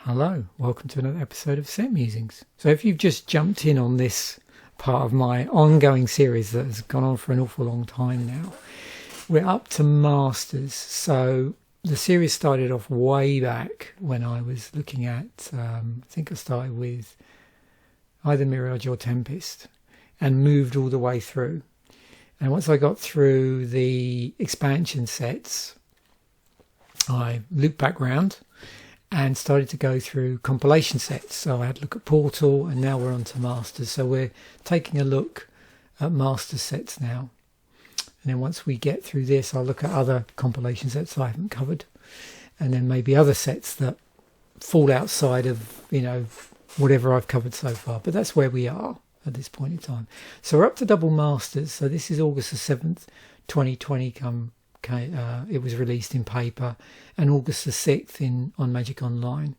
Hello, welcome to another episode of Set Musings. So if you've just jumped in on this part of my ongoing series that has gone on for an awful long time now, we're up to Masters. So the series started off way back when I was looking at, I think I started with either Mirage or Tempest and moved all the way through. And once I got through the expansion sets, I looped back round and started to go through compilation sets. So I had to look at Portal, and now we're on to Masters. So we're taking a look at Master sets now. And then once we get through this, I'll look at other compilation sets I haven't covered. And then maybe other sets that fall outside of, whatever I've covered so far. But that's where we are at this point in time. So we're up to Double Masters. So this is August the 7th, 2020 it was released in paper, and August the 6th on Magic Online.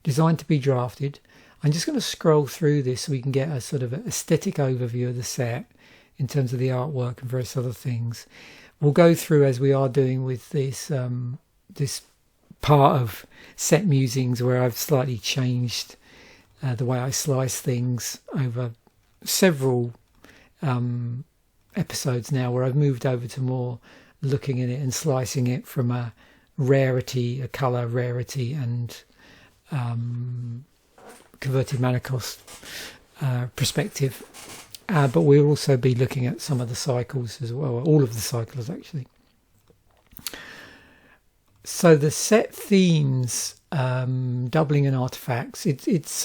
Designed to be drafted. I'm just going to scroll through this so we can get a sort of aesthetic overview of the set in terms of the artwork and various other things. We'll go through, as we are doing with this this part of Set Musings, where I've slightly changed the way I slice things over several episodes now, where I've moved over to more looking at it and slicing it from a colour rarity and converted mana cost perspective. But we'll also be looking at some of the cycles as well, all of the cycles actually. So the set themes, doubling and artifacts, it's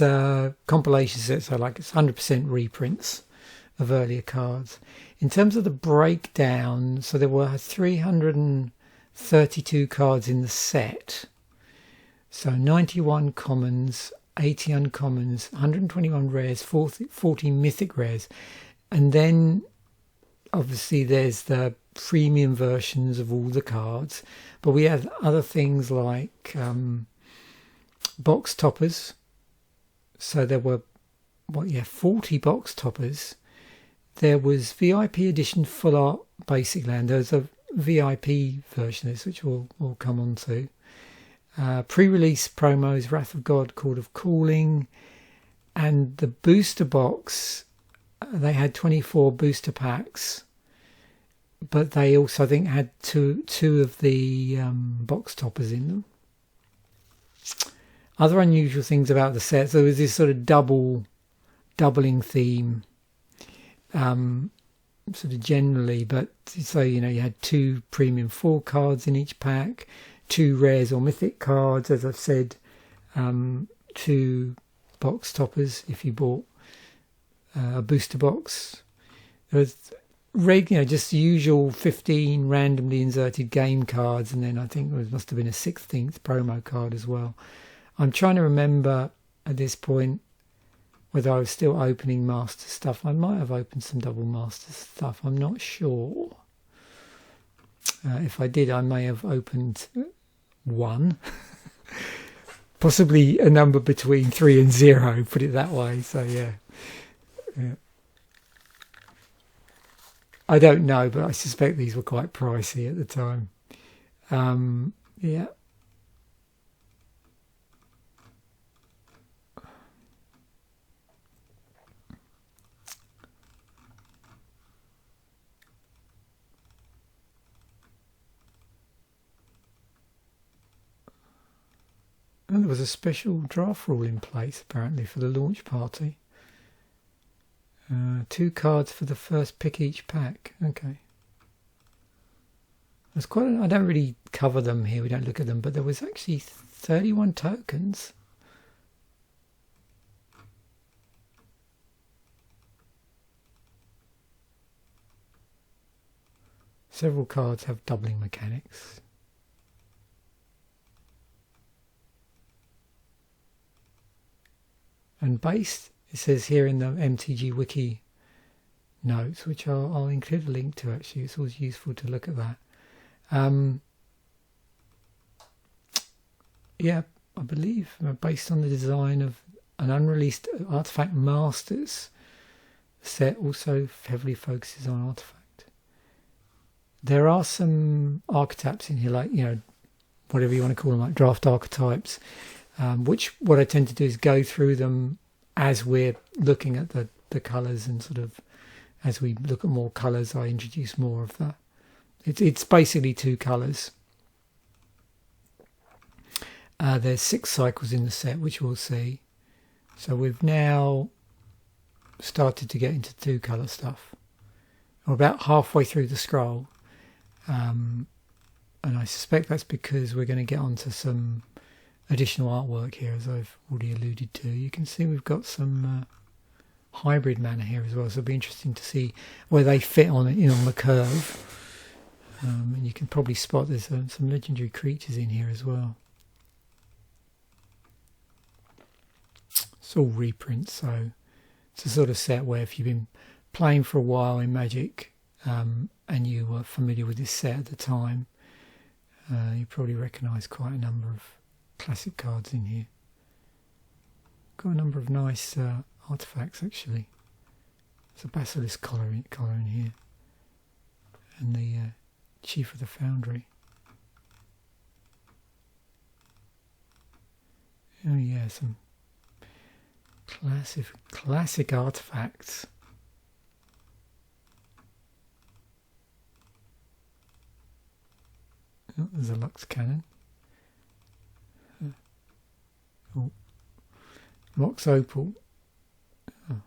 compilation sets, so like it's 100% reprints of earlier cards. In terms of the breakdown, so there were 332 cards in the set. So 91 commons, 80 uncommons, 121 rares, 40 mythic rares. And then obviously there's the premium versions of all the cards. But we have other things like box toppers. So there were 40 box toppers. There was VIP edition full art basic land. There's a VIP version of this, which we'll come on to. Pre-release promos, Wrath of God, Chord of Calling, and the booster box. They had 24 booster packs, but they also, I think, had two of the box toppers in them. Other unusual things about the set. So there was this sort of doubling theme. Sort of generally, but so you had 2 premium 4 cards in each pack, 2 rares or mythic cards, as I've said, 2 box toppers if you bought a booster box. There was just the usual 15 randomly inserted game cards, and then I think there must have been a 16th promo card as well. I'm trying to remember at this point whether I was still opening Master stuff. I might have opened some Double Master stuff. I'm not sure. If I did, I may have opened 1. Possibly a number between 3 and 0, put it that way. So, yeah. I don't know, but I suspect these were quite pricey at the time. Yeah. And there was a special draft rule in place, apparently, for the launch party. 2 cards for the first pick each pack. Okay. There's I don't really cover them here, we don't look at them, but there was actually 31 tokens. Several cards have doubling mechanics. And based, it says here in the MTG Wiki notes, which I'll include a link to actually. It's always useful to look at that. Yeah, I believe based on the design of an unreleased Artifact Masters set, also heavily focuses on Artifact. There are some archetypes in here, like, whatever you want to call them, like draft archetypes. which what I tend to do is go through them as we're looking at the colours, and sort of as we look at more colours I introduce more of the, it's basically 2 colours. There's 6 cycles in the set, which we'll see. So we've now started to get into 2 colour stuff. We're about halfway through the scroll, and I suspect that's because we're going to get onto some additional artwork here, as I've already alluded to. You can see we've got some hybrid mana here as well, so it'll be interesting to see where they fit on the curve. And you can probably spot there's some legendary creatures in here as well. It's all reprints, so it's a sort of set where if you've been playing for a while in Magic and you were familiar with this set at the time, you probably recognise quite a number of classic cards in here. Got a number of nice artefacts actually. There's a basilisk collar in here, and the Chief of the Foundry. Oh yeah, some classic artifacts. Oh, there's a Lux Cannon. Oh, Mox Opal. Oh.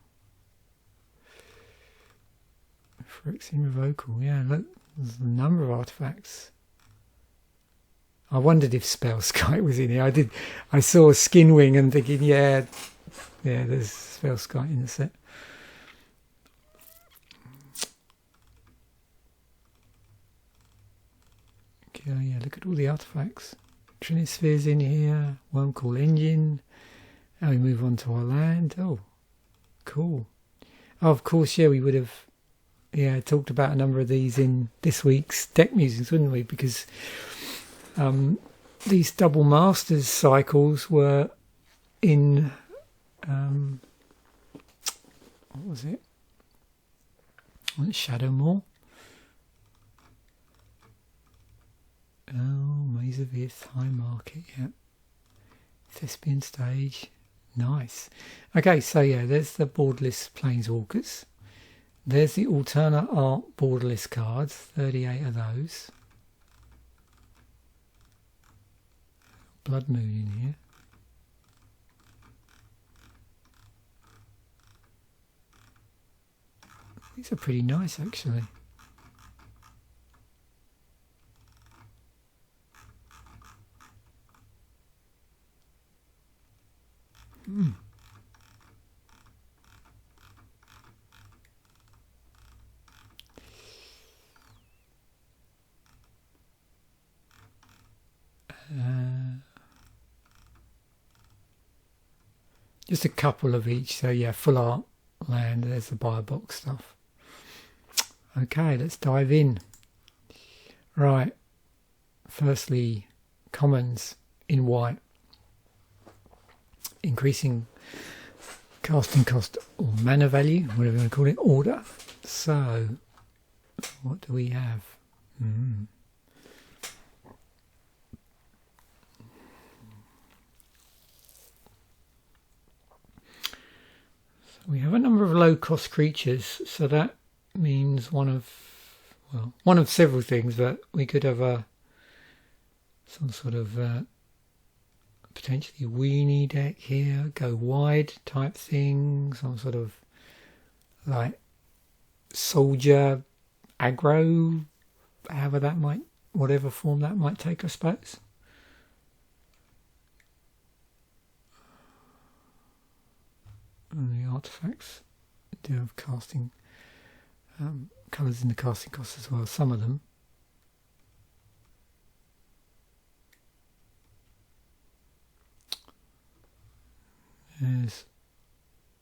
Phyrexian Revocal. Yeah, look, there's a number of artifacts. I wondered if Spellskite was in here. I saw Skinwing and thinking, yeah, there's Spellskite in the set. Okay, yeah, look at all the artifacts. Trinisphere's in here, Wormcall Engine. Now we move on to our land. Oh, cool. Oh, of course, yeah, we would have talked about a number of these in this week's deck musings, wouldn't we? Because these double masters cycles were in what was it? Shadowmoor. Oh, Maze of Ith, High Market, yeah. Thespian Stage, nice. Okay, so yeah, there's the borderless Planeswalkers. There's the alternate art borderless cards, 38 of those. Blood Moon in here. These are pretty nice actually. Just a couple of each, so yeah, full art land. There's the buy box stuff. Okay, let's dive in. Right, firstly, commons in white. Increasing casting cost or mana value, whatever you want to call it, order. So, what do we have? So we have a number of low-cost creatures. So that means one of several things. But we could have some sort of potentially weenie deck here, go wide type thing, some sort of like soldier aggro, whatever form that might take, I suppose. And the artifacts do have casting colours in the casting cost as well, some of them. There's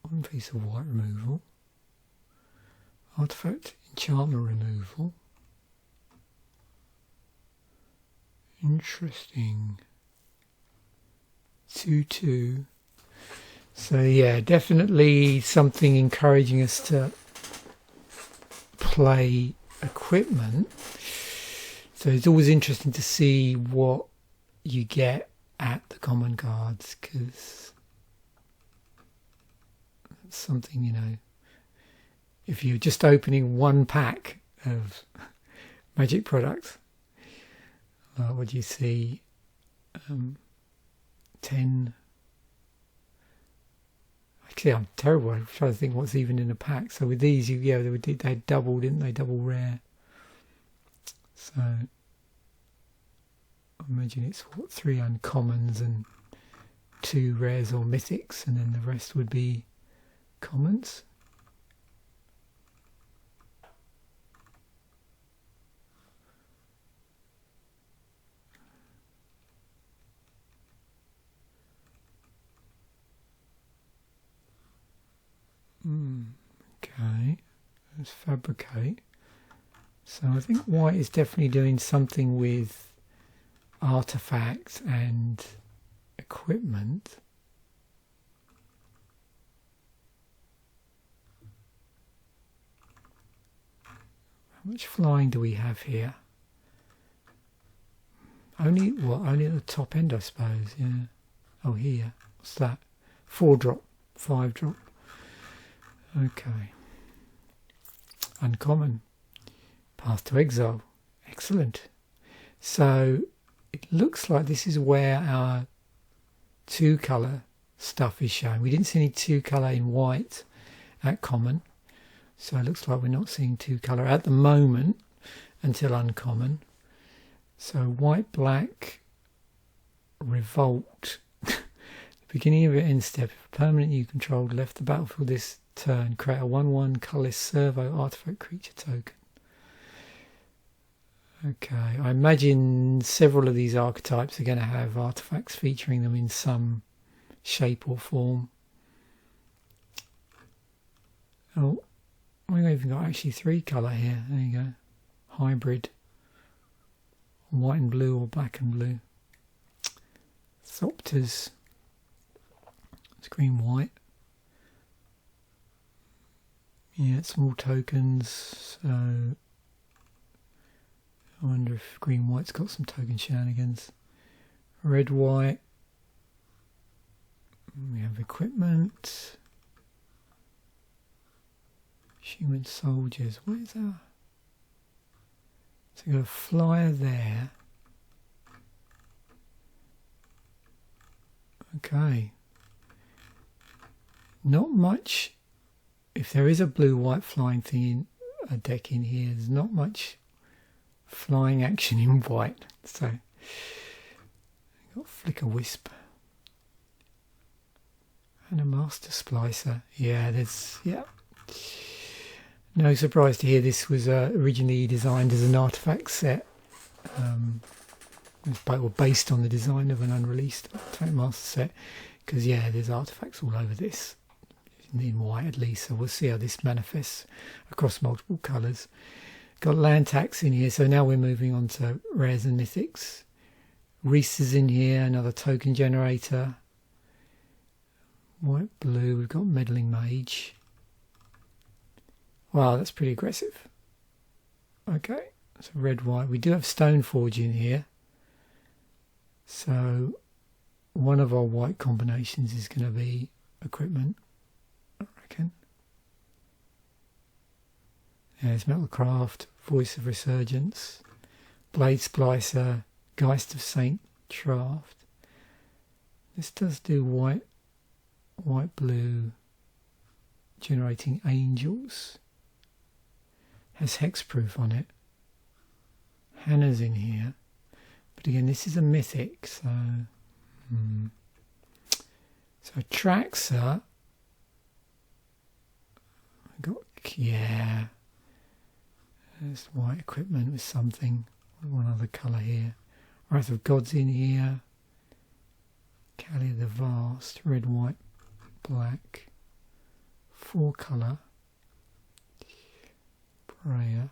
one piece of white removal, artifact enchantment removal. Interesting. 2/2. So yeah, definitely something encouraging us to play equipment. So it's always interesting to see what you get at the common cards, because that's something, you know, if you're just opening one pack of magic products, what do you see? 10. Actually, I'm terrible. I'm trying to think what's even in a pack. So with these, they double, didn't they? Double rare. So I imagine it's what, 3 uncommons and 2 rares or mythics, and then the rest would be commons. Okay, let's fabricate. So I think white is definitely doing something with artifacts and equipment. How much flying do we have here? Only at the top end, I suppose. Yeah. Oh, here. What's that? 4 drop, 5 drop. Okay. Uncommon. Path to Exile. Excellent. So it looks like this is where our 2-colour stuff is shown. We didn't see any 2-colour in white at common. So it looks like we're not seeing 2-colour at the moment until uncommon. So white, black, revolt. The beginning of your end step. If a permanent you controlled left the battlefield this turn, create a 1/1 colourless servo artifact creature token. Okay, I imagine several of these archetypes are going to have artifacts featuring them in some shape or form. Oh, we've even got actually 3 colour here. There you go. Hybrid. White and blue or black and blue. Thopters. It's green, white. Yeah, small tokens. So I wonder if green white's got some token shenanigans. Red white. We have equipment. Human soldiers. What is that? So we've got a flyer there. Okay. Not much. If there is a blue-white flying thing in a deck in here, there's not much flying action in white. So we've got Flicker Wisp. And a Master Splicer. Yeah, no surprise to hear this was originally designed as an artifact set. Based on the design of an unreleased Artifact Master set. Because, yeah, there's artifacts all over this. In white at least, so we'll see how this manifests across multiple colours. Got land tax in here, so now we're moving on to rares and mythics. Reese is in here, another token generator. White, blue, we've got meddling mage. Wow, that's pretty aggressive. Okay, so red, white. We do have Stoneforge in here. So one of our white combinations is going to be equipment. There's Metalcraft, Voice of Resurgence, Blade Splicer, Geist of Saint Traft. This does do white, blue, generating angels. Has hexproof on it. Hannah's in here, but again, this is a mythic, so so Traxxer. There's white equipment with something. One other colour here. Wrath of God's in here. Callie the Vast. Red, white, black. 4 colour. Prayer.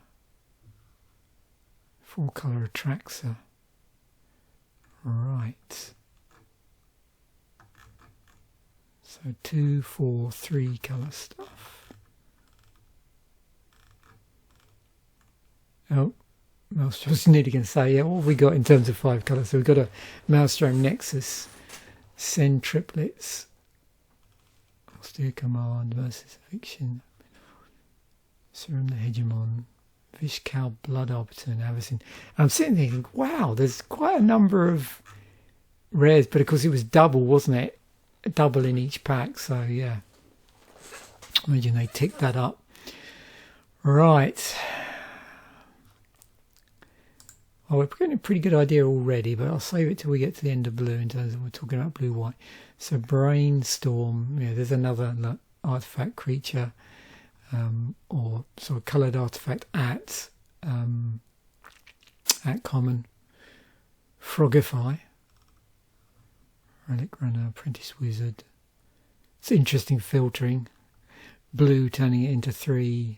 4 colour Traxxer. Right. So 2, 4, 3 colour stuff. Oh, Maelstrom. I was nearly going to say, yeah, what have we got in terms of 5 colours? So we've got a Maelstrom Nexus, Send Triplets, Austere Command versus Eviction, Serum the Hegemon, Vishkal Blood Arbiter, and Avacyn. I'm sitting there thinking, wow, there's quite a number of rares, but of course it was double, wasn't it? Double in each pack, so yeah. Imagine they ticked that up. Right. Oh, we're getting a pretty good idea already, but I'll save it till we get to the end of blue in terms of we're talking about blue-white. So Brainstorm, yeah, there's another artifact creature, or sort of coloured artifact at common. Frogify, Relic Runner, Apprentice Wizard. It's interesting filtering. Blue turning it into 3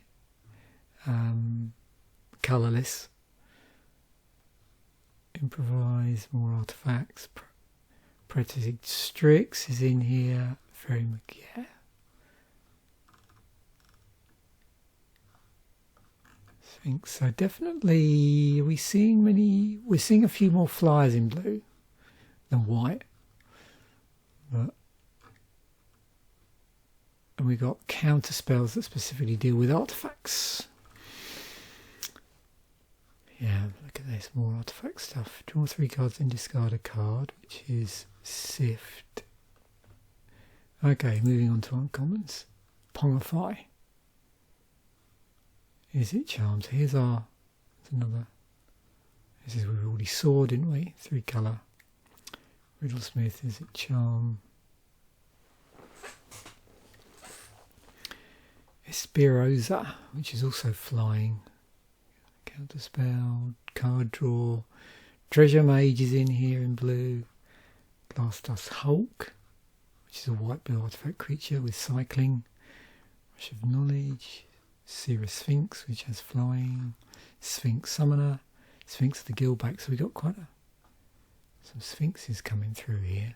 colourless. Improvise, more artifacts. Predator Strix is in here. Very much, yeah. Sphinx. So definitely, we're seeing a few more flyers in blue than white. But, and we got counter spells that specifically deal with artifacts. Yeah, look at this, more artifact stuff. Draw 3 cards and discard a card, which is Sift. Okay, moving on to uncommons. Pongify. Is it Charms? Here's another. This is we've already saw, didn't we? 3 colour. Riddlesmith, is it Charm? Espirosa, which is also flying. Counterspell, card draw. Treasure Mage is in here in blue. Glass Dust Hulk, which is a white-blue artifact creature with cycling. Rush of Knowledge. Seer Sphinx, which has flying. Sphinx Summoner. Sphinx of the Guildback. So we got quite some Sphinxes coming through here.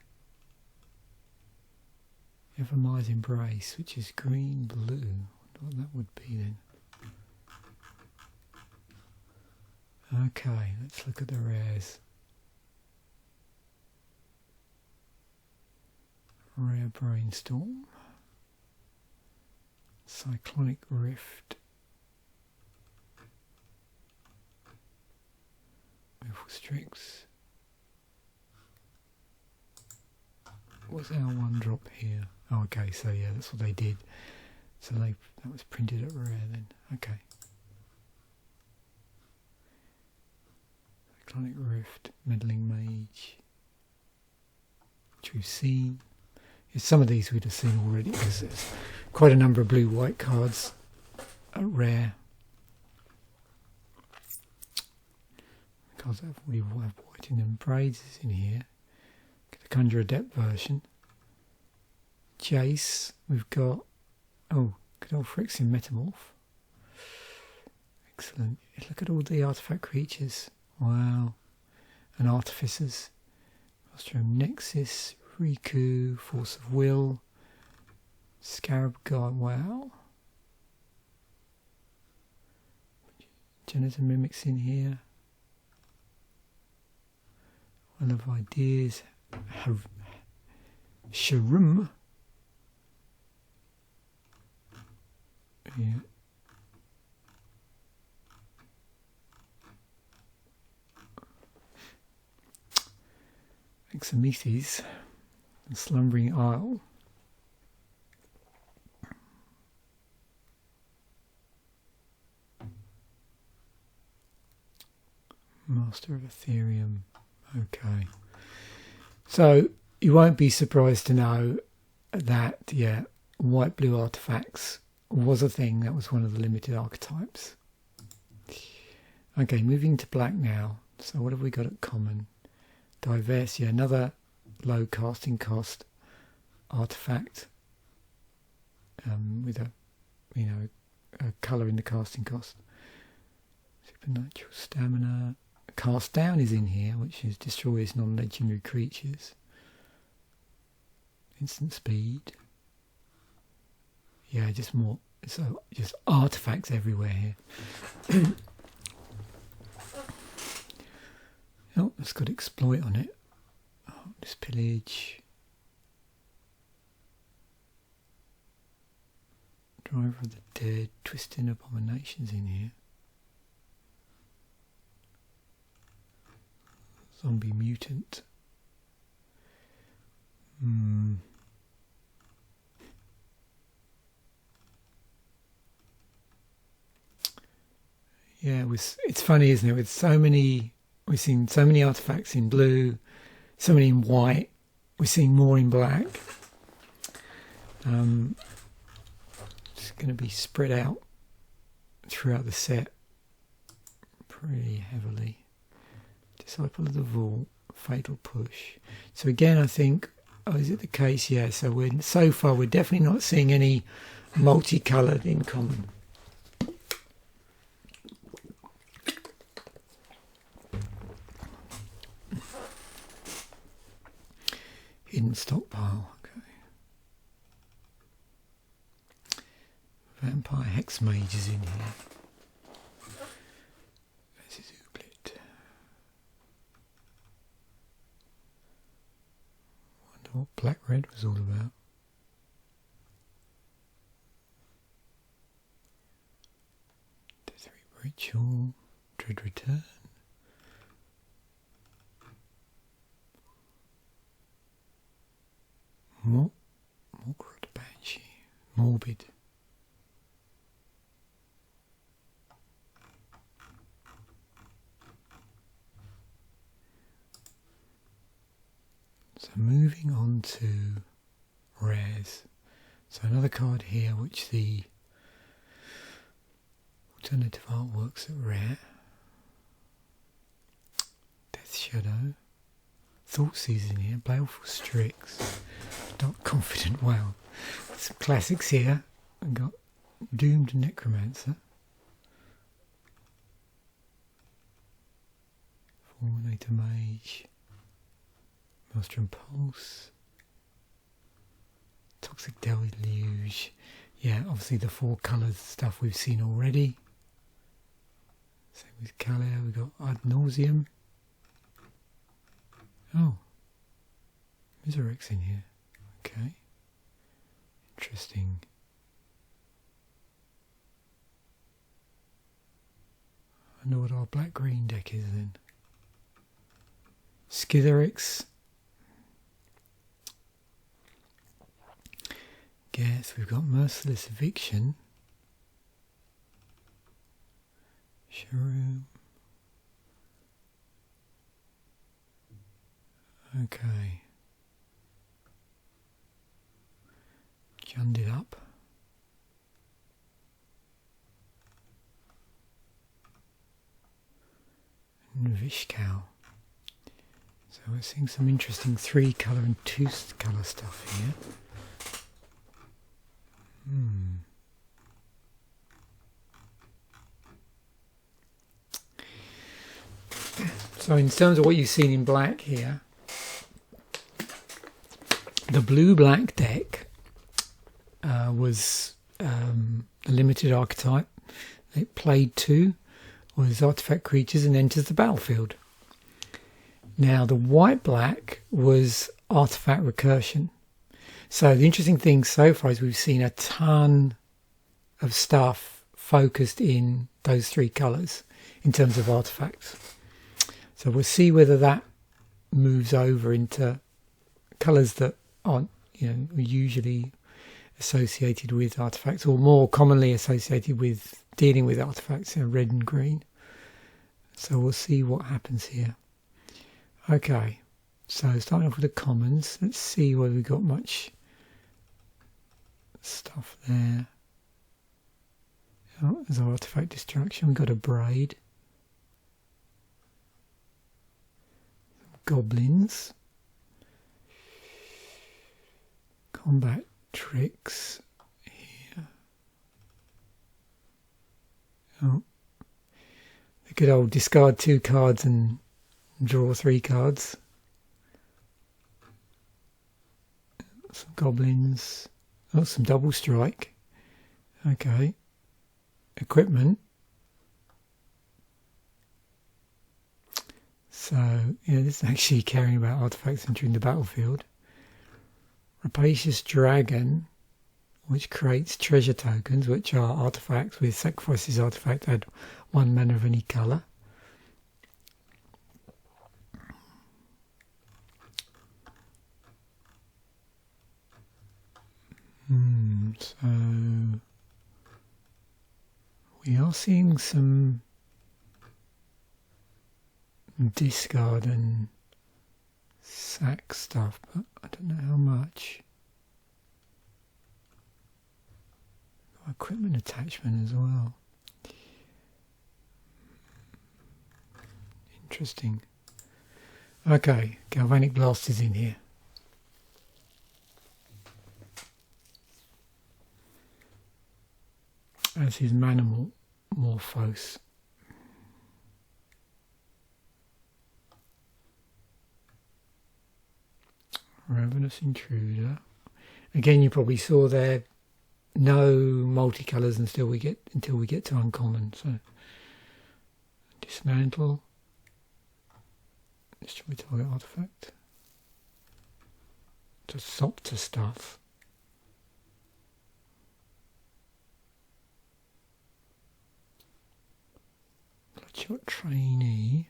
Evermire's Embrace, which is green-blue. I wonder what that would be then. Okay, let's look at the rares. Rare Brainstorm. Cyclonic Rift. Willful Strix. What's our 1-drop here? Oh, okay, so yeah, that's what they did. So that was printed at rare then. Okay. Cyclonic Rift, Meddling Mage, which we've seen. Yeah, some of these we'd have seen already because there's quite a number of blue-white cards at rare. Cards that have already have white in them. Braids is in here. Get the Conjure Adept version. Jace, we've got, oh, good old Phyrexian Metamorph. Excellent. Look at all the artifact creatures. Wow. And Artificers. Maelstrom Nexus, Riku, Force of Will, Scarab God, wow. Genitor Mimics in here. Well of Ideas. Sharum. Yeah. Exemesis and Slumbering Isle. Master of Ethereum. Okay. So you won't be surprised to know that, yeah, white-blue artifacts was a thing. That was one of the limited archetypes. Okay, moving to black now. So what have we got at common? Diverse, yeah, another low casting cost artifact with a colour in the casting cost. Supernatural Stamina. Cast Down is in here, which is destroys non-legendary creatures. Instant Speed. Yeah, just more. So just artifacts everywhere here. it's got exploit on it. Oh, this pillage. Driver of the Dead, Twisting Abominations in here. Zombie Mutant. Yeah, it's funny, isn't it? With so many, we've seen so many artifacts in blue, so many in white. We're seeing more in black. It's going to be spread out throughout the set pretty heavily. Disciple of the Vault, Fatal Push. So again, I think, is it the case? Yeah. So so far we're definitely not seeing any multicoloured in common. Hidden stockpile. Okay. Vampire Hex Mage is in here. This is Ooglet. Wonder what Black Red was all about. Death Reap Ritual. Dread Return. Morgrot Banshee. Morbid. So moving on to rares. So another card here which the alternative artworks at rare. Death Shadow. Thoughtseize in here. Baleful Strix. Dark Confident. Wow. Some classics here. We've got Doomed Necromancer. Fulminator Mage. Maelstrom Pulse. Toxic Deluge. Yeah, obviously the 4 colours stuff we've seen already. Same with Kalia. We've got Ad Nauseam. Oh. Miserex in here. Okay. Interesting. I know what our black-green deck is then. Skitherix. Guess we've got Merciless Eviction. Shroom. Okay. Junned it up. And Vishkal. So we're seeing some interesting 3-colour and 2-colour stuff here. So in terms of what you've seen in black here, the blue-black deck was a limited archetype. It played 2, was artifact creatures and enters the battlefield. Now the white-black was artifact recursion. So the interesting thing so far is we've seen a ton of stuff focused in those 3 colours in terms of artifacts. So we'll see whether that moves over into colours that aren't, usually associated with artifacts, or more commonly associated with dealing with artifacts, red and green. So we'll see what happens here. Okay, so starting off with the commons, let's see whether we've got much stuff there. Oh, there's our artifact destruction. We've got a braid. Goblins. Combat tricks here. Oh, the good old discard 2 cards and draw 3 cards. Some goblins. Oh, some double strike. Okay. Equipment. So, yeah, this is actually caring about artifacts entering the battlefield. Rapacious Dragon, which creates treasure tokens, which are artifacts with sacrifices artifact, add 1 mana of any colour. So we are seeing some discard and sack stuff, but I don't know how much. Equipment attachment as well. Interesting. Okay, Galvanic Blast is in here. As his Manamorphose. Ravenous Intruder. Again, you probably saw there no multicolours until we get to uncommon. So dismantle. Destroy target artifact. To sop to stuff. Bloodshot Trainee.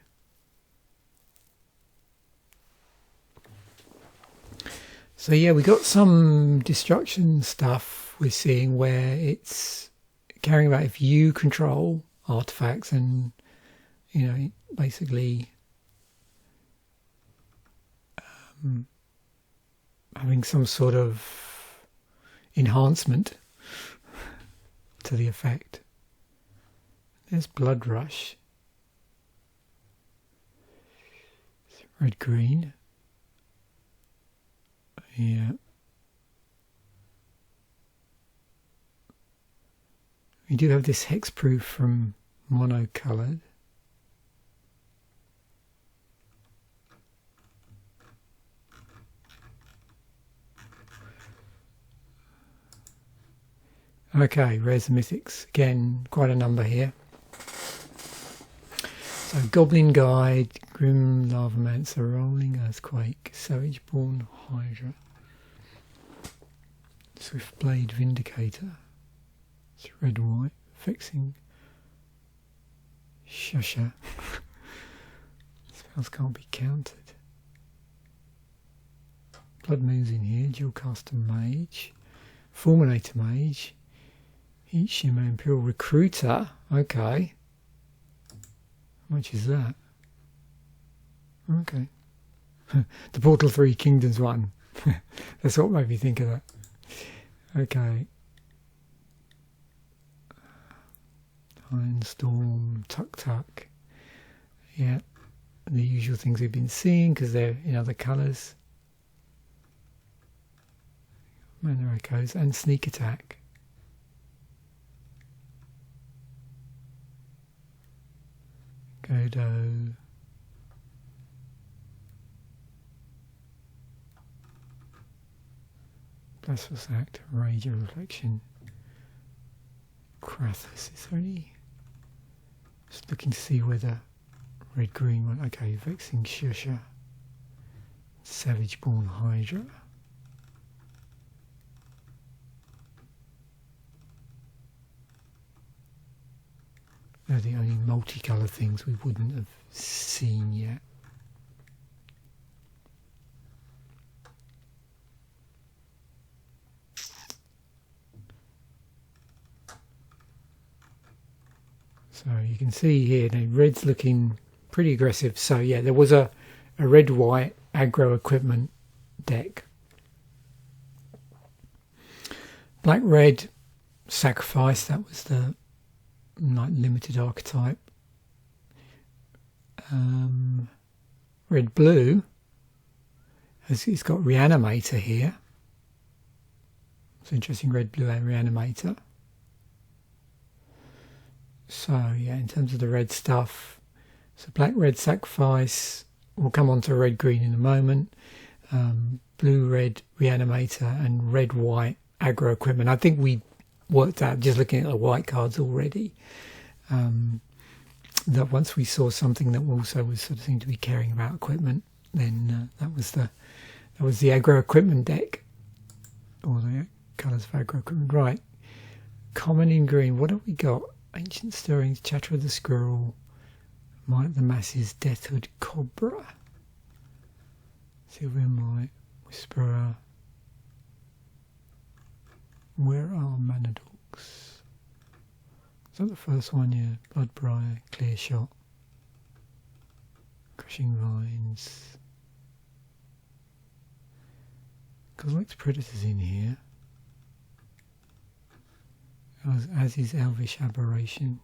So yeah, we got some destruction stuff we're seeing where it's caring about if you control artifacts and, you know, basically having some sort of enhancement to the effect. There's Blood Rush. Red green. Yeah. We do have this hexproof from monocoloured. Okay, rares and mythics. Again, quite a number here. So Goblin Guide, Grim Lavamancer, Rolling Earthquake, Savageborn Hydra, Swiftblade Vindicator, it's red and white, Fixing Shusha. Spells can't be countered. Blood Moon's in here, Dualcaster Mage, Fulminator Mage, Heat Shimmer Imperial Recruiter, okay. How much is that? Okay. The Portal 3 Kingdoms one. That's what made me think of that. Okay. Ironstorm, Tuk Tuk. Yeah. The usual things we've been seeing because they're in other colours. Mana Echoes and Sneak Attack. Godo. Blasphemous Act, Rage of Reflection. Krathus, is there any? Just looking to see whether red green one. Okay, Vexing Shusha. Savageborn Hydra. They're the only multicolour things we wouldn't have seen yet. So you can see here, the red's looking pretty aggressive. So yeah, there was a red-white aggro equipment deck. Black-red sacrifice, that was the like limited archetype. Red blue it's got Reanimator here. It's interesting, red blue and Reanimator. So yeah, in terms of the red stuff, so black red sacrifice, we'll come on to red green in a moment. Blue red Reanimator and red white aggro equipment. I think we worked out just looking at the white cards already. that once we saw something that also was sort of seemed to be caring about equipment, then that was the aggro equipment deck, or the colours of aggro equipment. Right, common in green. What have we got? Ancient stirrings, chatter of the squirrel, might of the masses, deathhood cobra, Sylvian might, whisperer. Where are manadogs? Is that the first one? Yeah. Bloodbriar, clear shot, crushing vines. Cosmix predators in here, as is elvish aberration.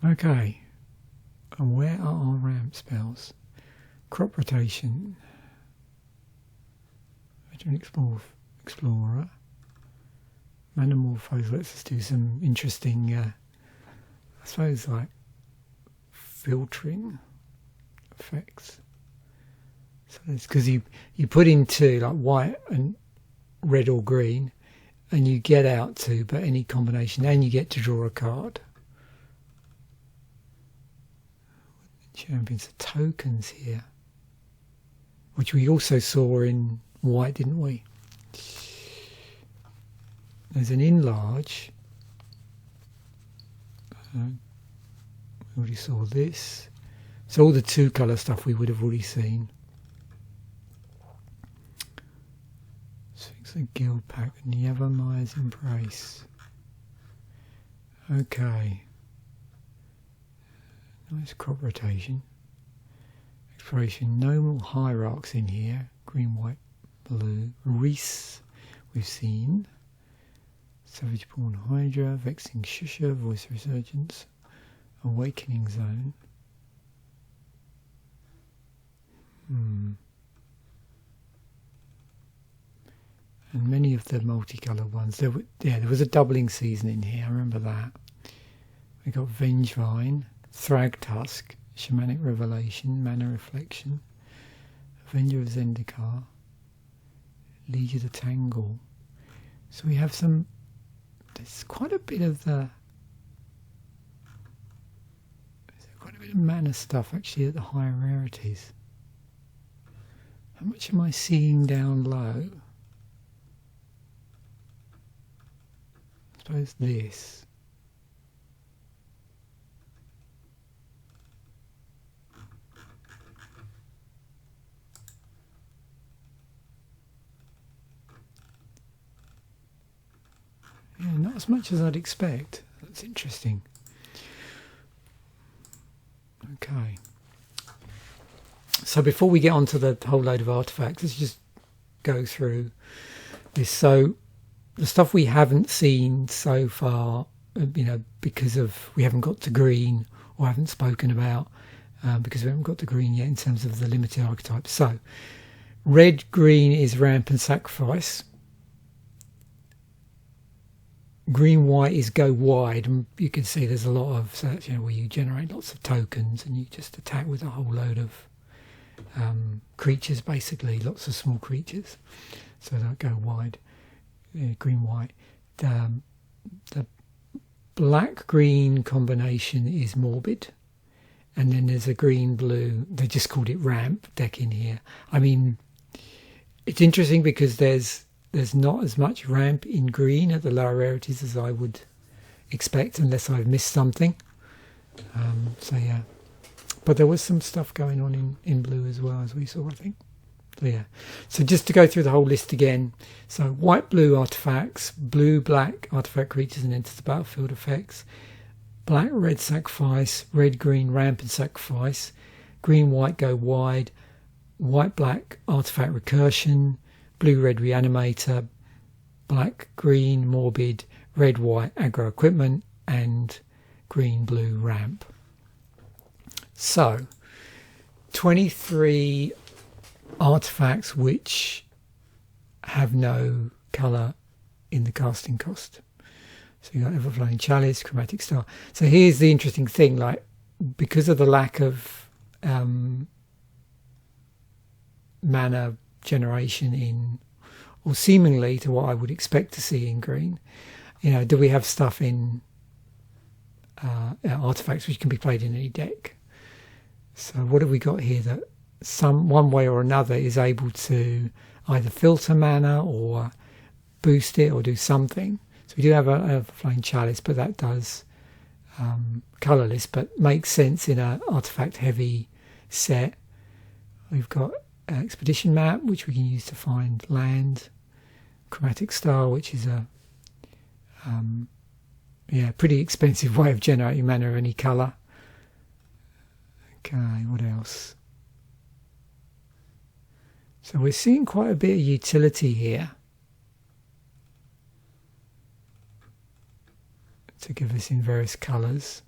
Okay, and where are our ramp spells? Crop rotation, veteran explorer, Manamorphose lets us do some interesting, I suppose, like filtering effects. So it's because you put into like white and red or green, and you get out to but any combination, and you get to draw a card. Champions of tokens here, which we also saw in white, didn't we? There's an enlarge. We already saw this. So all the two colour stuff we would have already seen. Sphinx of Guild Pack and Yavamaya's Embrace. Okay. Nice crop rotation. Exploration. No more hierarchs in here. Green, white, blue. Reese we've seen. Savage Born Hydra. Vexing Shusha. Voice Resurgence. Awakening Zone. And many of the multicoloured ones. There was a doubling season in here. I remember that. We got Vengevine. Thragtusk, Shamanic Revelation, Mana Reflection, Avenger of Zendikar, Legion of Tangle. So we have there's quite a bit of mana stuff actually at the higher rarities. How much am I seeing down low? I suppose this. Yeah, not as much as I'd expect. That's interesting. Okay. So before we get on to the whole load of artifacts, let's just go through this. So the stuff we haven't seen so far, because we haven't got to green or haven't spoken about, because we haven't got to green yet in terms of the limited archetypes. So red, green is ramp and sacrifice. Green, white is go wide, and you can see there's a lot of where you generate lots of tokens and you just attack with a whole load of creatures, basically lots of small creatures. So that go wide. Green, white. The black green combination is morbid, and then there's a green blue. They just called it ramp deck in here. I mean, it's interesting because there's not as much ramp in green at the lower rarities as I would expect, unless I've missed something. So yeah, but there was some stuff going on in blue as well, as we saw, I think. So yeah, so just to go through the whole list again. So white, blue artifacts, blue, black artifact creatures and enters the battlefield effects, black, red sacrifice, red, green ramp and sacrifice, green, white go wide, white, black artifact recursion, blue, red reanimator, black, green morbid, red, white aggro equipment, and green, blue ramp. So 23 artifacts which have no colour in the casting cost. So you've got Ever-Flowing Chalice, Chromatic Star. So here's the interesting thing, like, because of the lack of mana generation in, or seemingly to what I would expect to see in green, do we have stuff in artifacts which can be played in any deck? So what have we got here that one way or another is able to either filter mana or boost it or do something? So we do have a Flowing Chalice, but that does colourless, but makes sense in an artifact heavy set. We've got Expedition Map, which we can use to find land. Chromatic Star, which is a pretty expensive way of generating mana of any colour. Okay, what else? So we're seeing quite a bit of utility here to give us in various colours.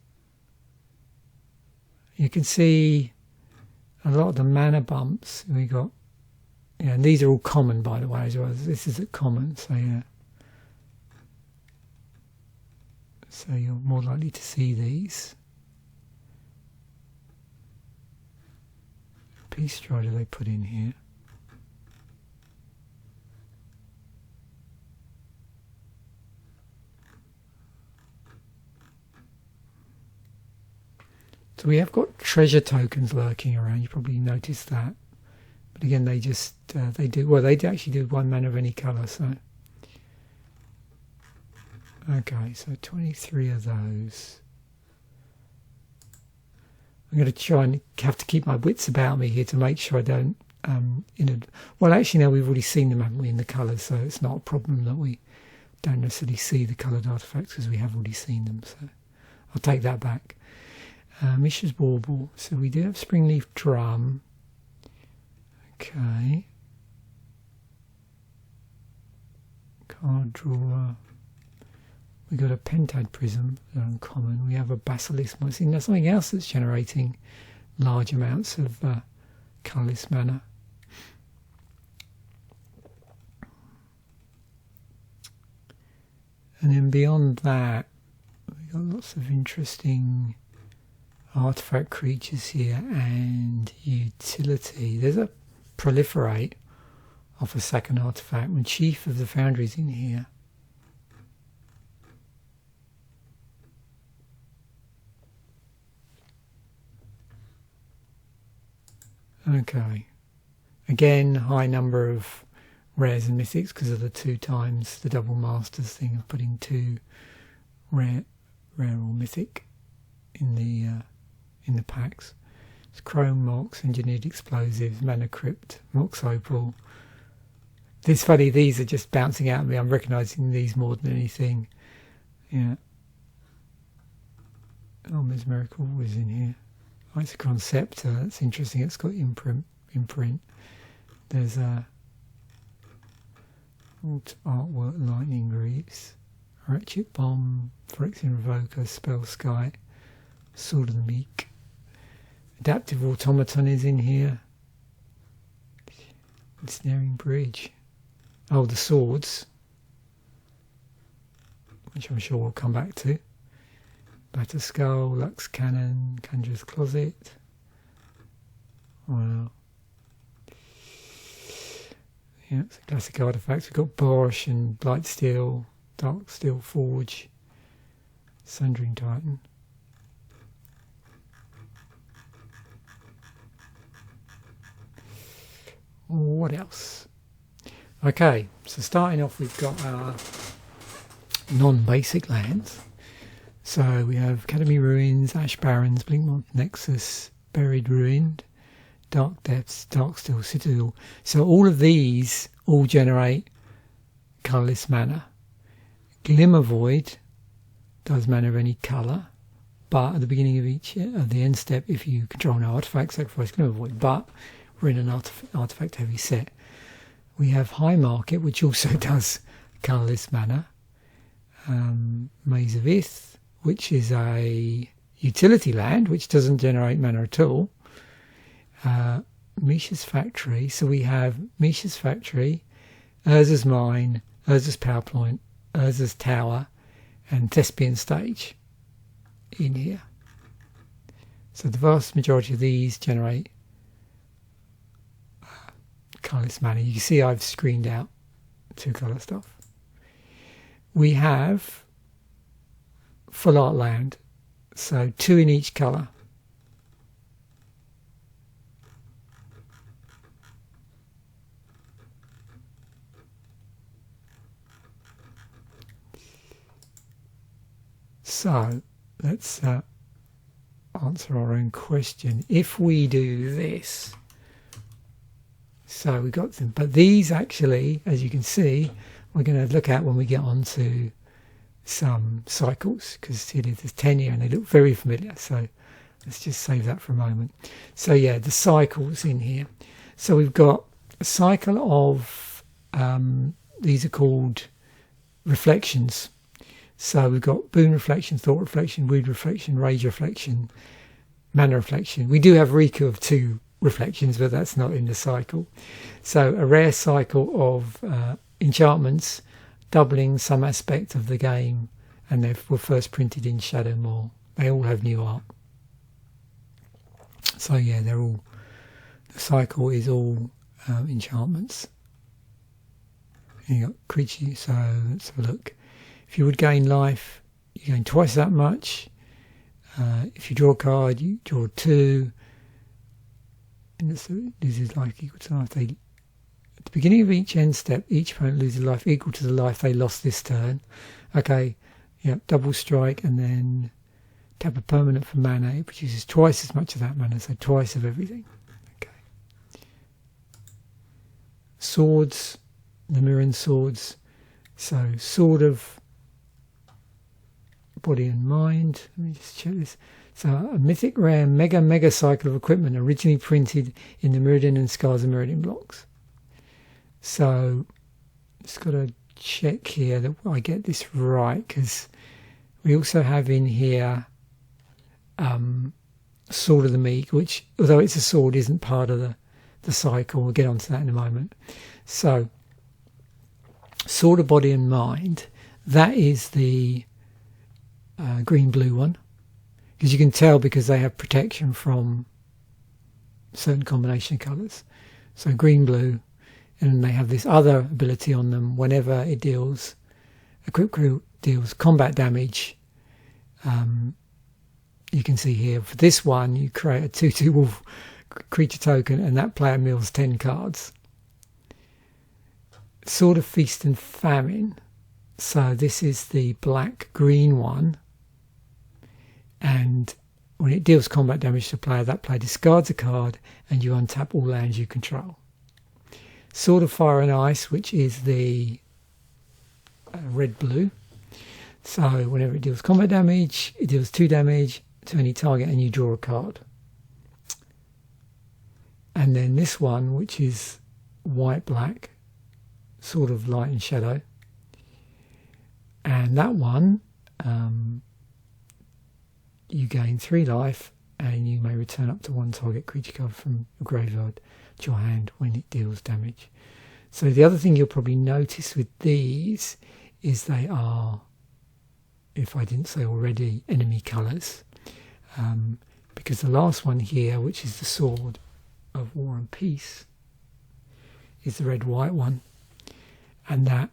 You can see a lot of the mana bumps we got, and these are all common, by the way, as well. This is a common, so yeah. So you're more likely to see these. Peace Strider they put in here. So we have got treasure tokens lurking around. You probably noticed that. But again, they just they actually do 1 mana of any colour. So okay, so 23 of those. I'm going to try and have to keep my wits about me here to make sure I don't. Well, actually, no, we've already seen them, haven't we, in the colours? So it's not a problem that we don't necessarily see the coloured artefacts because we have already seen them. So I'll take that back. Mishra's Bauble. So we do have Springleaf Drum. Okay. Card Drawer. We got a Pentad Prism, uncommon. We have a Basilisk. I think there's something else that's generating large amounts of colourless mana. And then beyond that, we've got lots of interesting artifact creatures here and utility. There's a Proliferate off a second artifact, and Chief of the Foundry's in here. Okay, again high number of rares and mythics because of the 2 times the double masters thing of putting 2 rare or mythic in the packs. It's Chrome Mox, Engineered Explosives, Mana Crypt, Mox Opal. It's funny, these are just bouncing out at me. I'm recognising these more than anything. Yeah. Oh, Mesmerical is in here. Isochron Scepter, that's interesting. It's got imprint. There's a artwork, Lightning Greaves, Ratchet Bomb, Phyrexian Revoker, Spell Sky, Sword of the Meek. Adaptive Automaton is in here. Ensnaring Bridge. Oh, the swords, which I'm sure we'll come back to. Batter Skull, Lux Cannon, Conjurer's Closet. Wow. Yeah, it's a classic artifact. We've got Bosch and Blightsteel, Dark Steel Forge, Sundering Titan. What else? Okay, so starting off, we've got our non-basic lands. So we have Academy Ruins, Ash Barrens, Blinkmont Nexus, Buried Ruined, Dark Depths, Darksteel Citadel. So all of these all generate colourless mana. Glimmer Void does mana of any colour, but at the beginning of each of the end step, if you control an artifact, sacrifice Glimmer Void. But we're in an artifact heavy set. We have High Market, which also does colourless mana. Maze of Ith, which is a utility land which doesn't generate mana at all. Misha's Factory. So we have Misha's Factory, Urza's Mine, Urza's Powerpoint, Urza's Tower, and Thespian Stage in here. So the vast majority of these generate colourless manner. You can see I've screened out 2-colour stuff. We have Full Art Land, so 2 in each colour. So let's answer our own question. If we do this, so we got them, but these actually, as you can see, we're going to look at when we get on to some cycles, because there's tenure and they look very familiar. So let's just save that for a moment. So yeah, the cycles in here. So we've got a cycle of, these are called reflections. So we've got boon reflection, thought reflection, mood reflection, rage reflection, manner reflection. We do have Riku of 2 reflections, but that's not in the cycle. So a rare cycle of enchantments, doubling some aspect of the game, and they were first printed in Shadow Mall. They all have new art. So yeah, they're all, the cycle is all enchantments. And you got creatures, so let's have a look. If you would gain life, you gain twice that much. If you draw a card, you draw 2. And this is life equal to life. At the beginning of each end step, each opponent loses life equal to the life they lost this turn. Okay, yeah, double strike, and then tap a permanent for mana. It produces twice as much of that mana, so twice of everything. Okay. Swords, the Mirren swords. So sword of body and mind. Let me just check this. So a mythic rare mega cycle of equipment originally printed in the Meridian and Scars of Meridian blocks. So just got to check here that I get this right, because we also have in here Sword of the Meek, which, although it's a sword, isn't part of the cycle. We'll get onto that in a moment. So Sword of Body and Mind, that is the green-blue one, because you can tell because they have protection from certain combination of colours. So green-blue, and they have this other ability on them whenever it deals, equipped crew deals combat damage. You can see here for this one you create a 2/2 wolf creature token, and that player mills 10 cards. Sword of Feast and Famine, so this is the black-green one, and when it deals combat damage to a player, that player discards a card and you untap all lands you control. Sword of Fire and Ice, which is the red-blue, so whenever it deals combat damage, it deals 2 damage to any target and you draw a card. And then this one, which is white-black, Sword of Light and Shadow, and that one you gain 3 life and you may return up to 1 target creature card from your graveyard to your hand when it deals damage. So the other thing you'll probably notice with these is they are, if I didn't say already, enemy colours, because the last one here, which is the Sword of War and Peace, is the red-white one, and that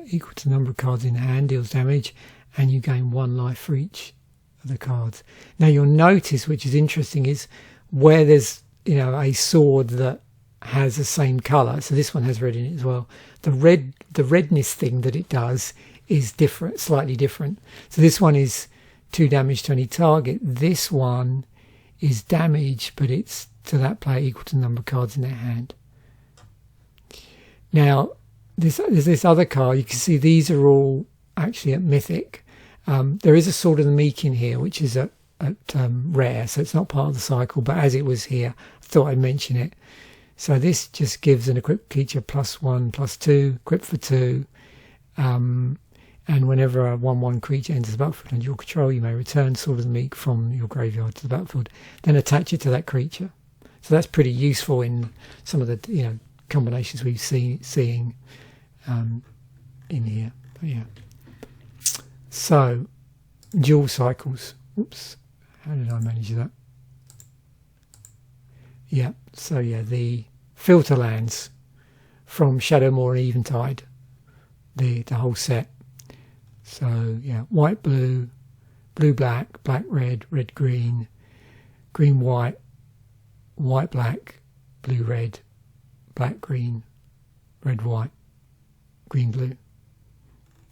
equal to the number of cards in hand, deals damage, and you gain 1 life for each of the cards. Now you'll notice, which is interesting, is where there's a sword that has the same colour, so this one has red in it as well, the redness thing that it does is different, slightly different. So this one is 2 damage to any target. This one is damage, but it's to that player equal to the number of cards in their hand. Now there's this other card, you can see these are all actually at Mythic. There is a Sword of the Meek in here, which is at rare, so it's not part of the cycle, but as it was here, I thought I'd mention it. So this just gives an equipped creature +1/+2, equipped for 2, and And whenever a 1/1 creature enters the battlefield under your control, you may return Sword of the Meek from your graveyard to the battlefield, then attach it to that creature. So that's pretty useful in some of the combinations we've seeing in here. But yeah. So dual cycles. Oops, how did I manage that? Yeah. So yeah, the filter lands from Shadowmoor and Eventide, the whole set. So yeah, white, blue, blue, black, black, red, red, green, green, white, white, black, blue, red, black, green, red, white, green, blue.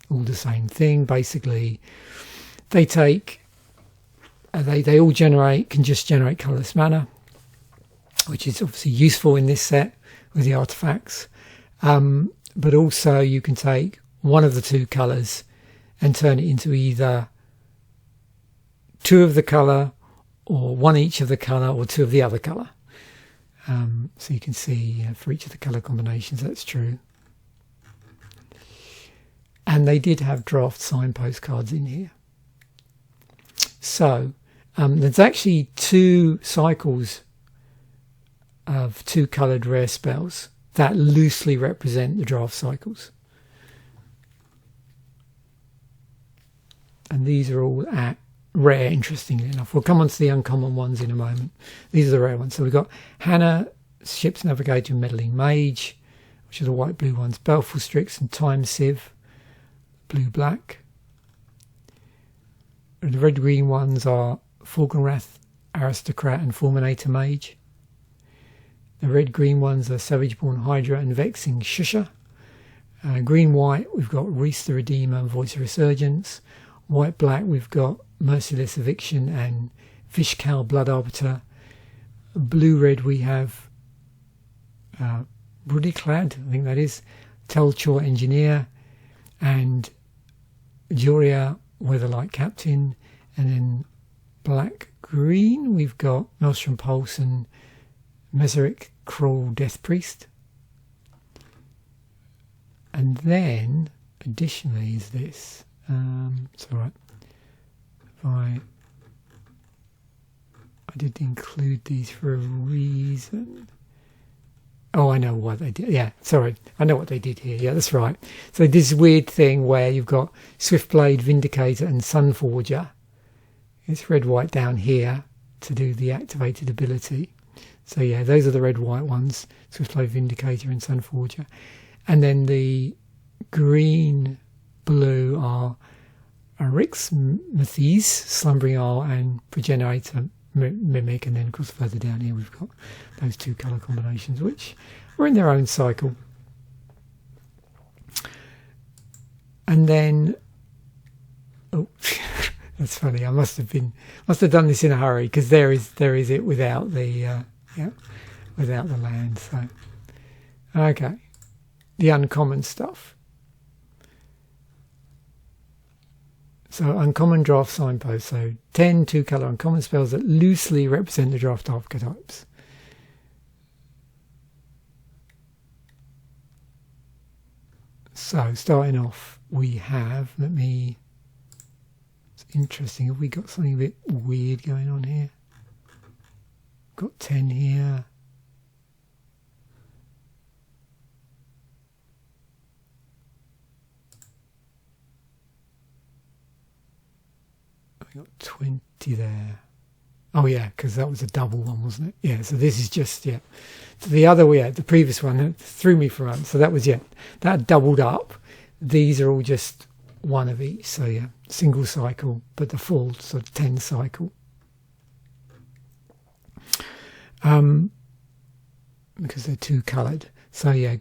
All the same thing. Basically, they take, they all can just generate colourless mana, which is obviously useful in this set with the artifacts. But also you can take one of the two colours and turn it into either two of the colour, or one each of the colour, or two of the other colour. So you can see for each of the colour combinations that's true. And they did have draft signpost cards in here. So there's actually 2 cycles of 2 coloured rare spells that loosely represent the draft cycles. And these are all at rare, interestingly enough. We'll come on to the uncommon ones in a moment. These are the rare ones. So we've got Hannah, Ship's Navigator, and Meddling Mage, which are the white-blue ones. Baleful Strix and Time Sieve, blue-black. The red-green ones are Forgenrath, Aristocrat, and Fulminator Mage. The red-green ones are Savageborn Hydra and Vexing Shusha. Green-white, we've got Reese the Redeemer and Voice of Resurgence. White-black, we've got Merciless Eviction and Vishkal Blood Arbiter. Blue-red, we have Rudiclad, I think that is, Telchor Engineer, and Joria Weatherlight Captain. And then black-green, we've got Maelstrom Pulse and Meseric Crawl Death Priest. And then, additionally, is this. It's alright. I did include these for a reason. Oh, I know what they did. Yeah, sorry. I know what they did here. Yeah, that's right. So this weird thing where you've got Swiftblade, Vindicator and Sunforger. It's red-white down here to do the activated ability. So yeah, those are the red-white ones. Swiftblade, Vindicator and Sunforger. And then the green-blue are Rix, Mathis, Slumbering Isle and Progenerator Mimic. And then of course further down here we've got those 2 colour combinations which are in their own cycle. And then that's funny, I must have done this in a hurry, because there is it without the without the land. So okay, the uncommon stuff. So uncommon draft signpost. So 10 2-colour uncommon spells that loosely represent the draft archetypes. So starting off, we have, it's interesting, have we got something a bit weird going on here? Got 10 here. I got 20 there. Oh yeah, because that was a double one, wasn't it? Yeah, so this is just, yeah. So the other, the previous one threw me for a moment. So that was, that doubled up. These are all just one of each. So yeah, single cycle, but the full sort of 10 cycle. Because they're 2-coloured. So yeah,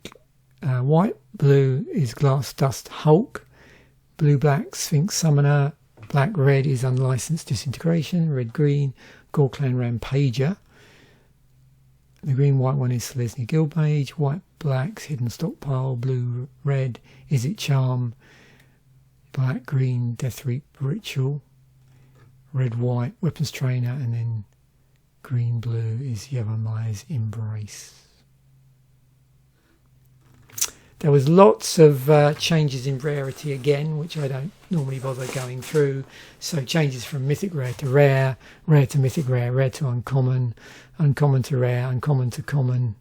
white, blue is Glass Dust Hulk. Blue, black, Sphinx Summoner. Black, red is Unlicensed Disintegration. Red, green, Gorklan Rampager. The green, white one is Selesnya Guildmage. White, black's Hidden Stockpile. Blue, red, Is It Charm. Black, green, Deathreap Ritual. Red, white, Weapons Trainer. And then green, blue is Yevamai's Embrace. There was lots of changes in rarity again, which I don't normally bother going through. So changes from mythic rare to rare, rare to mythic rare, rare to uncommon, uncommon to rare, uncommon to common.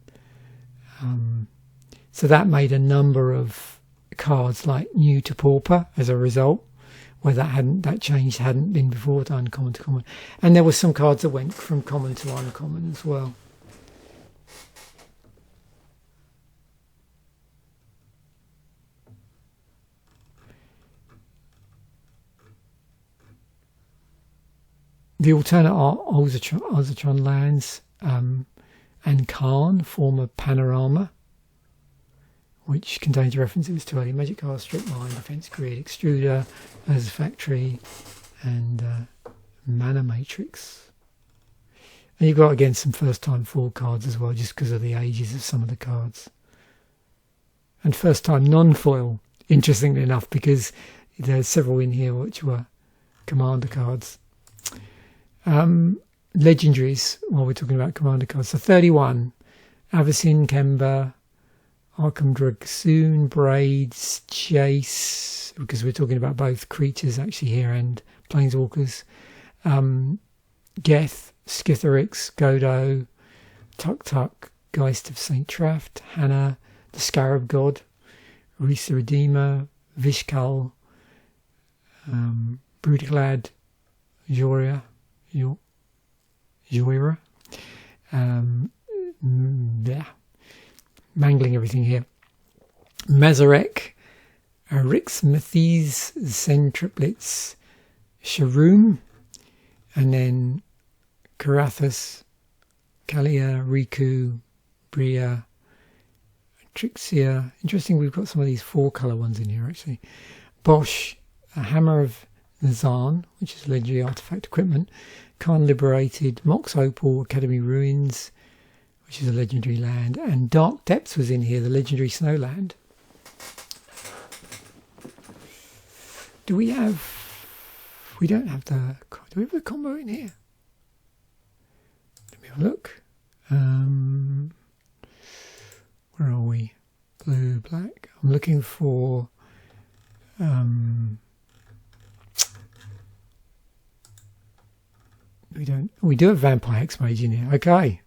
So that made a number of cards like new to pauper as a result, where that change hadn't been before, to uncommon to common. And there were some cards that went from common to uncommon as well. The alternate are Ozatron lands and Khan form a panorama, which contains references to early magic cards, strip mine, defense grid, extruder, as a factory, and mana matrix. And you've got again some first time foil cards as well, just because of the ages of some of the cards. And first time non-foil, interestingly enough, because there's several in here which were commander cards. Legendaries, while we're talking about commander cards. So 31, Avacyn, Kemba, Arkham Dragoon, Braids, Chase, because we're talking about both creatures actually here and planeswalkers. Geth, Skitherix, Godo, Tuk Tuk, Geist of St. Traft, Hannah, the Scarab God, Reese the Redeemer, Vishkal, Brutalad, Joira, mangling everything here. Mazarek, Rixmathes, Zen Triplets, Sharoom, and then Karathas, Kalia, Riku, Bria, Trixia. Interesting, we've got some of these 4-colour ones in here actually. Bosch, a Hammer of Nazan, which is legendary artifact equipment. Khan Liberated, Mox Opal, Academy Ruins, which is a legendary land, and Dark Depths was in here, the legendary snow land. Do we have... We don't have the... Do we have the combo in here? Let me have a look. Where are we? Blue, black. I'm looking for... We do have Vampire Hexmage in here. Okay.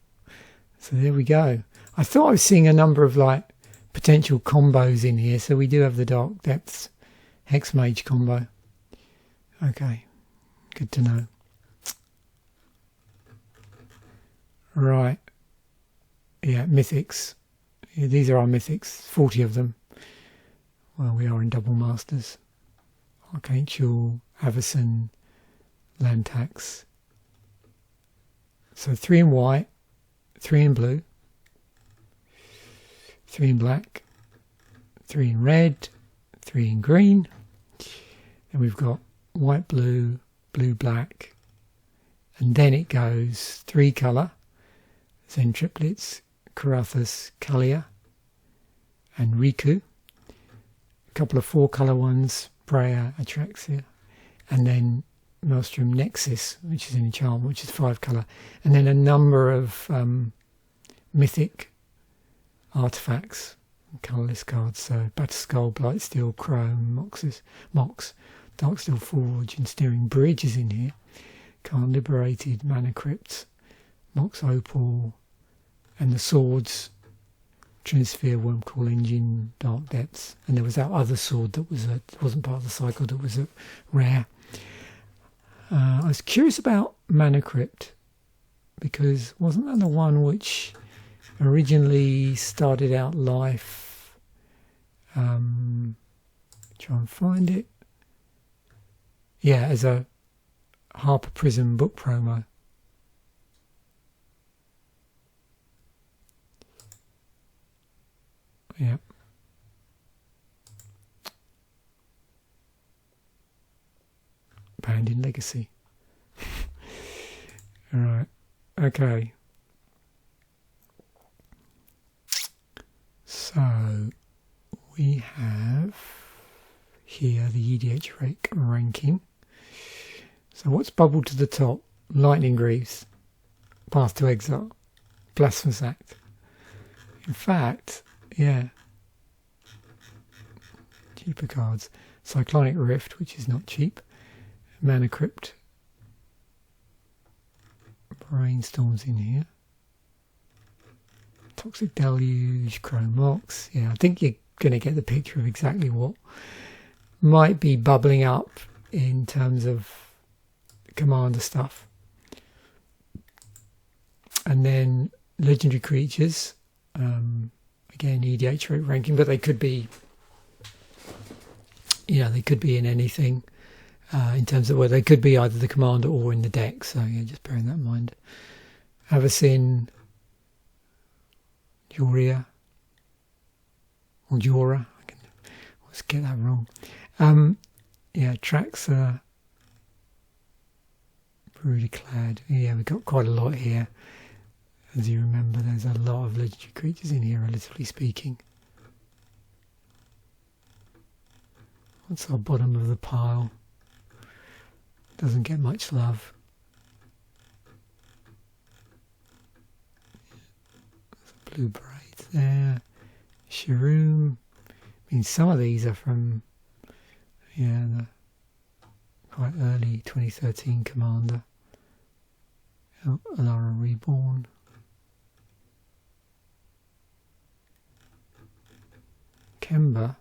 So there we go. I thought I was seeing a number of like potential combos in here. So we do have the Dark Depths Hexmage combo. Okay. Good to know. Right. Yeah, mythics. Yeah, these are our mythics. 40 of them. Well, we are in double masters. Archangel, Avacyn, Lantax. So 3 in white, 3 in blue, 3 in black, 3 in red, 3 in green. And we've got white, blue, blue, black. And then it goes 3 colour. Zen Triplets, Karathas, Kalia, and Riku. A couple of 4-colour ones, Breya, Atraxia. And then Maelstrom Nexus, which is an enchantment, which is 5-colour, and then a number of mythic artifacts, colourless cards. So Batterskull, Blightsteel, Chrome, Mox, Darksteel Forge, and Steering Bridge is in here. Khan Liberated, Mana Crypt, Mox Opal, and the swords, Trinisphere, Wormcall Engine, Dark Depths, and there was that other sword that wasn't part of the cycle, that was a rare. I was curious about Mana Crypt, because wasn't that the one which originally started out life? Try and find it. Yeah, as a Harper Prism book promo. Yeah. Banned in Legacy. Alright, okay. So we have here the EDH ranking. So what's bubbled to the top? Lightning Greaves, Path to Exile, Blasphemous Act. In fact, yeah, cheaper cards. Cyclonic Rift, which is not cheap. Mana Crypt. Brainstorm's in here. Toxic Deluge, Chrome Mox. Yeah, I think you're going to get the picture of exactly what might be bubbling up in terms of commander stuff. And then legendary creatures. Again, EDH rate ranking, but they could be, they could be in anything in terms of where they could be either the commander or in the deck. So yeah, just bearing that in mind. Avacyn, Joria, or Jora. I can always get that wrong. Traxa, Broodiclad. Yeah, we've got quite a lot here. As you remember, there's a lot of legendary creatures in here, relatively speaking. What's our bottom of the pile? Doesn't get much love. Blue Braids there. Sharoom. I mean, some of these are from, the quite early 2013 Commander. Alara Reborn. Kemba.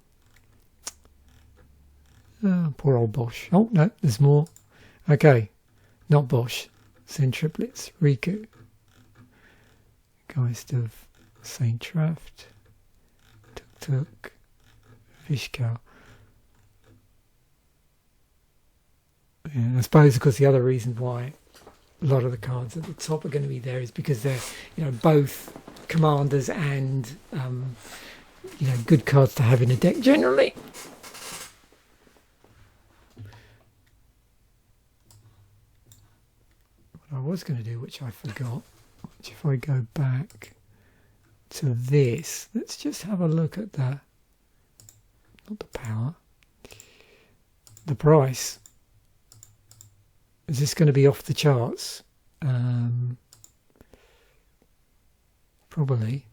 Poor old Bosch. Oh, no, there's more. Okay, not Bosch. Centriplets. Riku. Geist of Saint Traft. Tuk-Tuk. Vishka. And I suppose, of course, the other reason why a lot of the cards at the top are going to be there is because they're, both commanders and, good cards to have in a deck generally. What I was going to do, which I forgot, which if I go back to this, let's just have a look at not the power, the price. Is this going to be off the charts? Probably.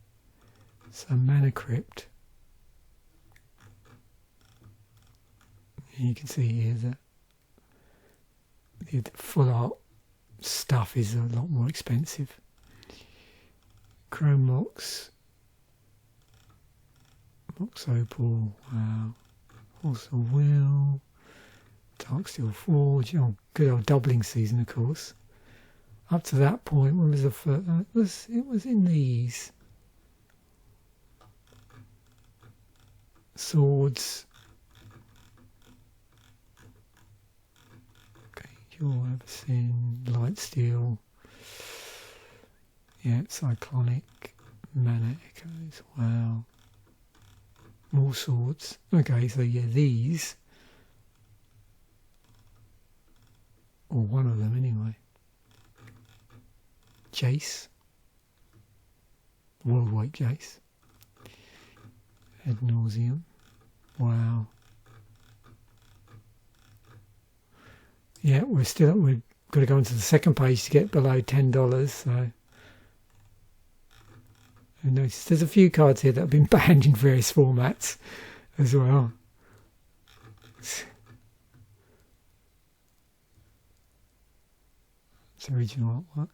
So Mana Crypt. You can see here that the full art stuff is a lot more expensive. Chrome Mox. Mox Opal. Wow. Also Will. Darksteel Forge. Oh, good old doubling season, of course. Up to that point, when was the first? It was in these swords. Okay, you'll have seen Lightsteel. Yeah, Cyclonic, Mana Echoes. Wow. More swords. Okay, so yeah, these. Or one of them anyway. Jace. Worldwide Jace. Ad nauseum. Wow. Yeah, we've got to go into the second page to get below $10, so I noticed there's a few cards here that have been banned in various formats as well. It's original artwork.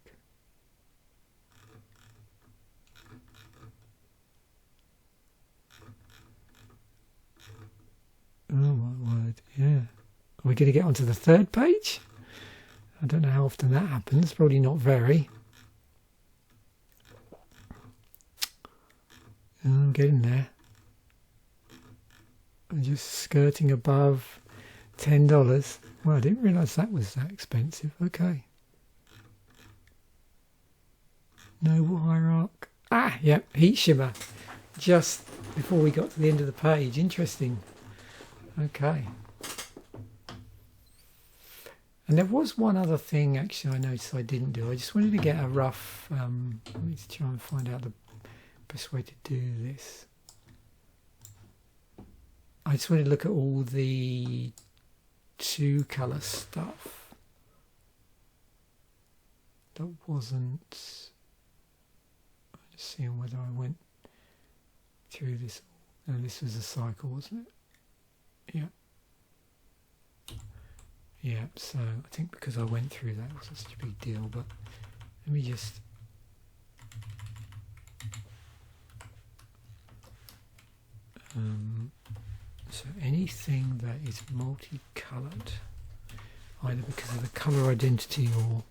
Oh my word, yeah. Are we going to get onto the third page? I don't know how often that happens, probably not very. I'm getting there. I'm just skirting above $10. Well, I didn't realise that was that expensive. Okay. Noble Hierarch. Ah, yep, Heat Shimmer. Just before we got to the end of the page. Interesting. Okay. And there was one other thing actually I noticed I didn't do. I just wanted to get a rough, let me try and find out the best way to do this. I just wanted to look at all the two colour stuff. That wasn't, I'm just seeing whether I went through this. No, this was a cycle, wasn't it? Yeah. Yeah, so I think because I went through that, it wasn't such a big deal, but let me just... so anything that is multicoloured, either because of the colour identity or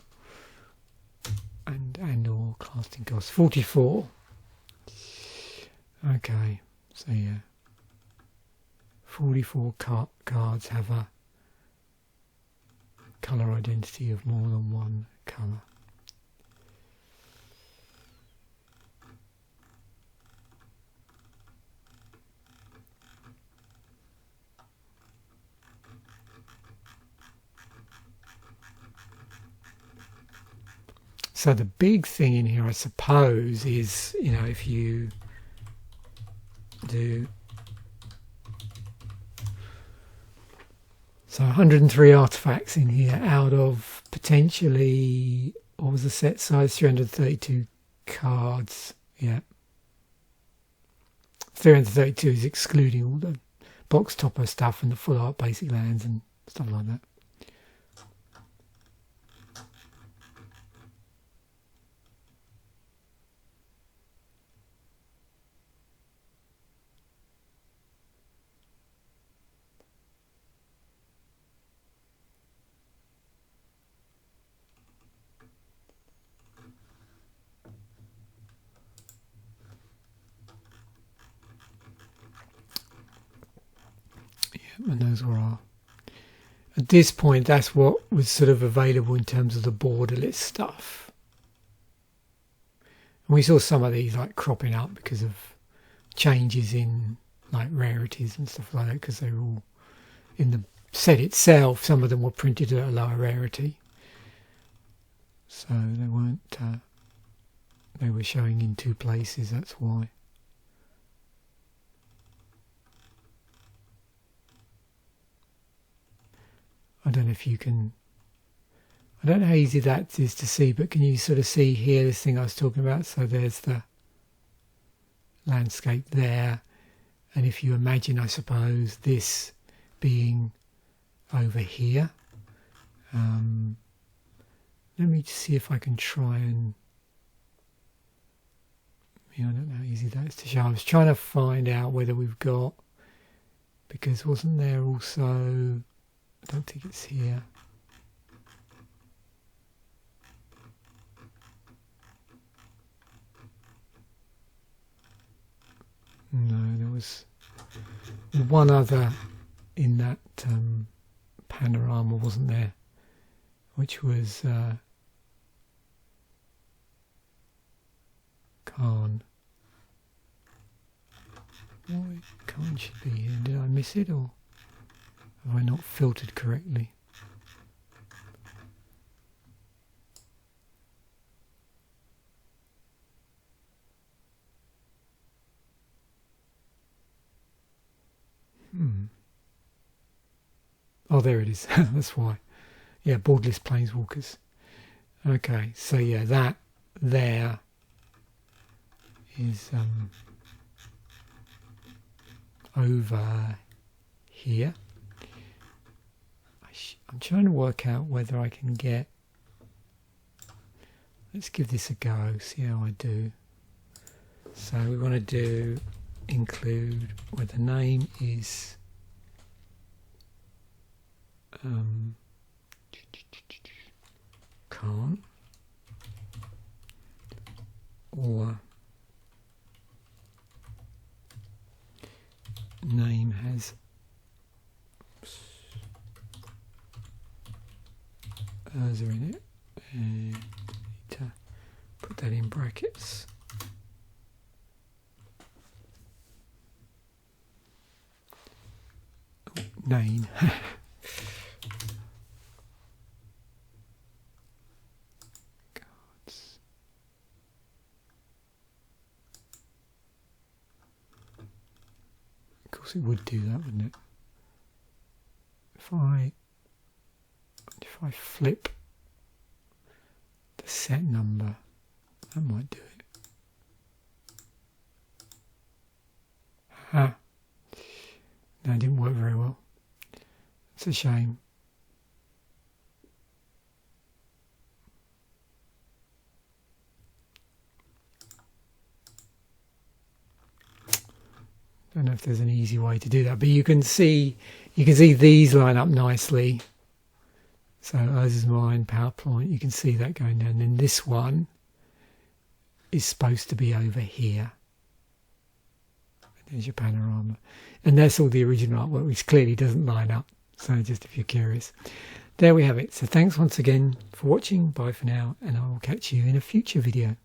or casting cost. 44. Okay, so yeah. 44 cards have a colour identity of more than one colour. So the big thing in here, I suppose, is, you know, if you do... So 103 artifacts in here out of potentially, what was the set size? 332 cards. Yeah. 332 is excluding all the box topper stuff and the full art basic lands and stuff like that. And those were our... At this point, that's what was sort of available in terms of the borderless stuff. And we saw some of these like cropping up because of changes in like rarities and stuff like that, because they were all in the set itself. Some of them were printed at a lower rarity, so they weren't. They were showing in two places. That's why. I don't know if you can... I don't know how easy that is to see, but can you sort of see here this thing I was talking about? So there's the landscape there, and if you imagine, I suppose, this being over here. Let me just see if I can try and... I don't know how easy that is to show. I was trying to find out whether we've got... Because wasn't there also... I don't think it's here. No, there was one other in that panorama, wasn't there? Which was Khan. Why Khan should be here? Did I miss it, or have I not filtered correctly? Oh, there it is. That's why. Yeah, borderless planeswalkers. Okay, so yeah, that there is over here. I'm trying to work out whether I can get... Let's give this a go, see how I do. So we want to do include where the name is Khan, or name has Urza in it, and need to put that in brackets. Oh, name. Cards. Of course it would do that, wouldn't it? If I flip the set number, that might do it. No, it didn't work very well. It's a shame. Don't know if there's an easy way to do that, but you can see these line up nicely. So as is mine, PowerPoint, you can see that going down. And then this one is supposed to be over here. There's your panorama. And that's all the original artwork, which clearly doesn't line up. So just if you're curious. There we have it. So thanks once again for watching. Bye for now, and I will catch you in a future video.